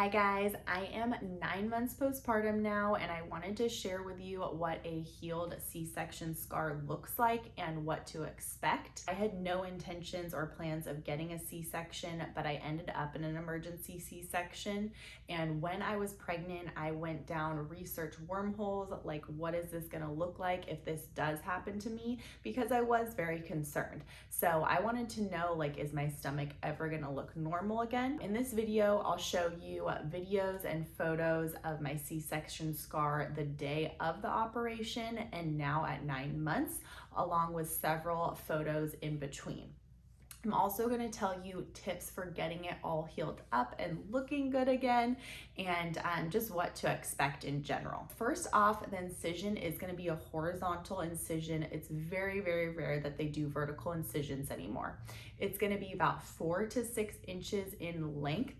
Hi guys, I am 9 months postpartum now, and I wanted to share with you what a healed C-section scar looks like and what to expect. I had no intentions or plans of getting a C-section, but I ended up in an emergency C-section. And when I was pregnant, I went down research wormholes, like what is this gonna look like if this does happen to me? Because I was very concerned. So I wanted to know, like, is my stomach ever gonna look normal again? In this video, I'll show you videos and photos of my C-section scar the day of the operation and now at 9 months, along with several photos in between. I'm also going to tell you tips for getting it all healed up and looking good again, and just what to expect in general. First off, the incision is going to be a horizontal incision. It's very, very rare that they do vertical incisions anymore. It's going to be about 4 to 6 inches in length,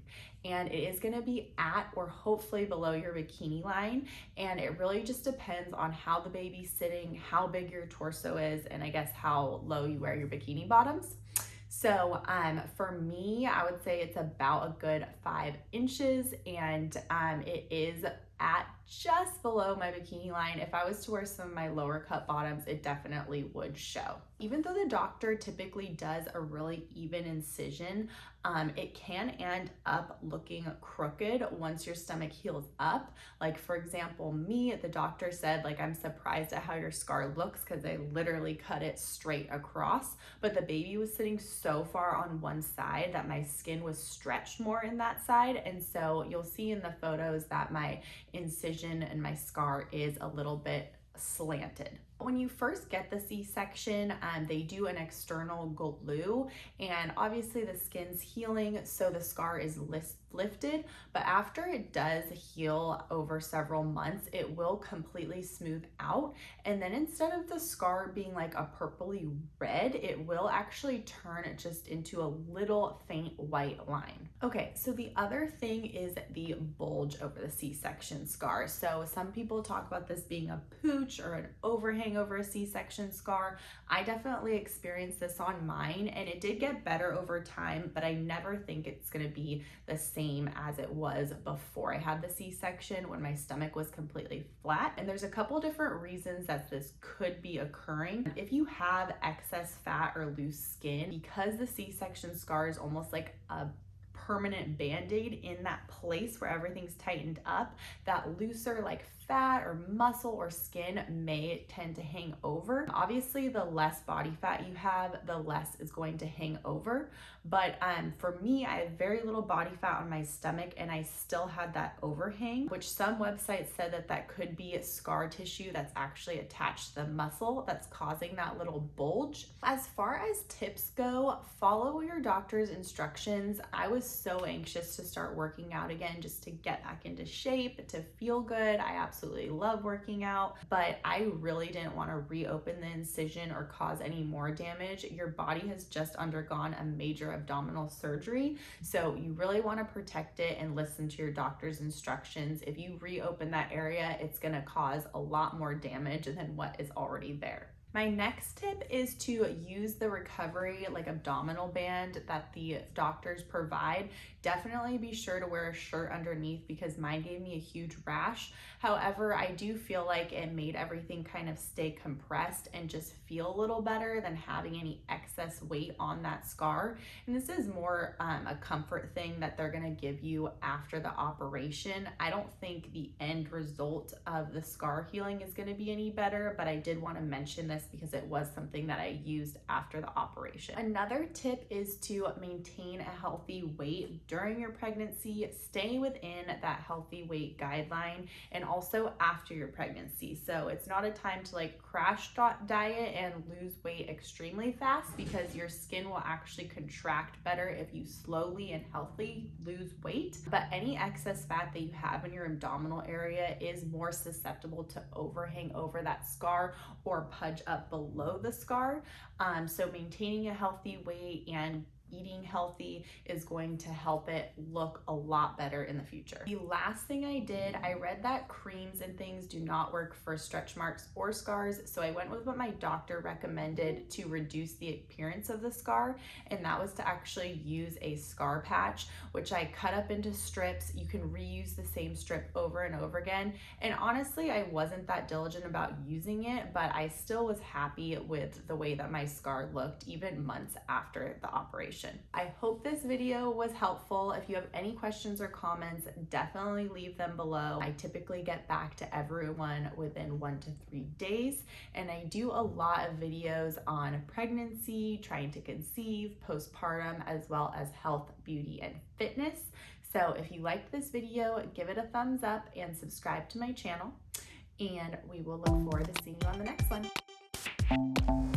and it is going to be at or hopefully below your bikini line. And it really just depends on how the baby's sitting, how big your torso is, and I guess how low you wear your bikini bottoms. So for me, I would say it's about a good 5 inches, and it is at just below my bikini line. If I was to wear some of my lower cut bottoms, it definitely would show. Even though the doctor typically does a really even incision, it can end up looking crooked once your stomach heals up. Like, for example, me, the doctor said, like, I'm surprised at how your scar looks because I literally cut it straight across, but the baby was sitting so far on one side that my skin was stretched more in that side. And so you'll see in the photos that my incision and my scar is a little bit slanted. When you first get the C-section, they do an external glue, and obviously the skin's healing, so the scar is lifted, but after it does heal over several months, it will completely smooth out, and then instead of the scar being like a purpley red, it will actually turn it just into a little faint white line. Okay, so the other thing is the bulge over the C-section scar. So some people talk about this being a pooch or an overhang over a C-section scar. I definitely experienced this on mine, and it did get better over time, but I never think it's going to be the same as it was before I had the C-section when my stomach was completely flat. And there's a couple different reasons that this could be occurring. If you have excess fat or loose skin, because the C-section scar is almost like a permanent band-aid in that place where everything's tightened up, that looser like fat or muscle or skin may tend to hang over. Obviously, the less body fat you have, the less is going to hang over. But for me, I had very little body fat on my stomach, and I still had that overhang, which some websites said that that could be scar tissue that's actually attached to the muscle that's causing that little bulge. As far as tips go, follow your doctor's instructions. I was so anxious to start working out again, just to get back into shape, to feel good. I absolutely love working out, but I really didn't want to reopen the incision or cause any more damage. Your body has just undergone a major abdominal surgery, so you really want to protect it and listen to your doctor's instructions. If you reopen that area, it's going to cause a lot more damage than what is already there. My next tip is to use the recovery, like, abdominal band that the doctors provide. Definitely be sure to wear a shirt underneath because mine gave me a huge rash. However, I do feel like it made everything kind of stay compressed and just feel a little better than having any excess weight on that scar. And this is more a comfort thing that they're gonna give you after the operation. I don't think the end result of the scar healing is gonna be any better, but I did wanna mention this because it was something that I used after the operation. Another tip is to maintain a healthy weight during your pregnancy. Stay within that healthy weight guideline, and also after your pregnancy. So it's not a time to like crash diet and lose weight extremely fast, because your skin will actually contract better if you slowly and healthily lose weight. But any excess fat that you have in your abdominal area is more susceptible to overhang over that scar or pudge up below the scar. So maintaining a healthy weight and eating healthy is going to help it look a lot better in the future. The last thing I did, I read that creams and things do not work for stretch marks or scars, so I went with what my doctor recommended to reduce the appearance of the scar, and that was to actually use a scar patch, which I cut up into strips. You can reuse the same strip over and over again, and honestly, I wasn't that diligent about using it, but I still was happy with the way that my scar looked even months after the operation. I hope this video was helpful. If you have any questions or comments, definitely leave them below. I typically get back to everyone within 1 to 3 days, and I do a lot of videos on pregnancy, trying to conceive, postpartum, as well as health, beauty, and fitness. So if you liked this video, give it a thumbs up and subscribe to my channel, and we will look forward to seeing you on the next one.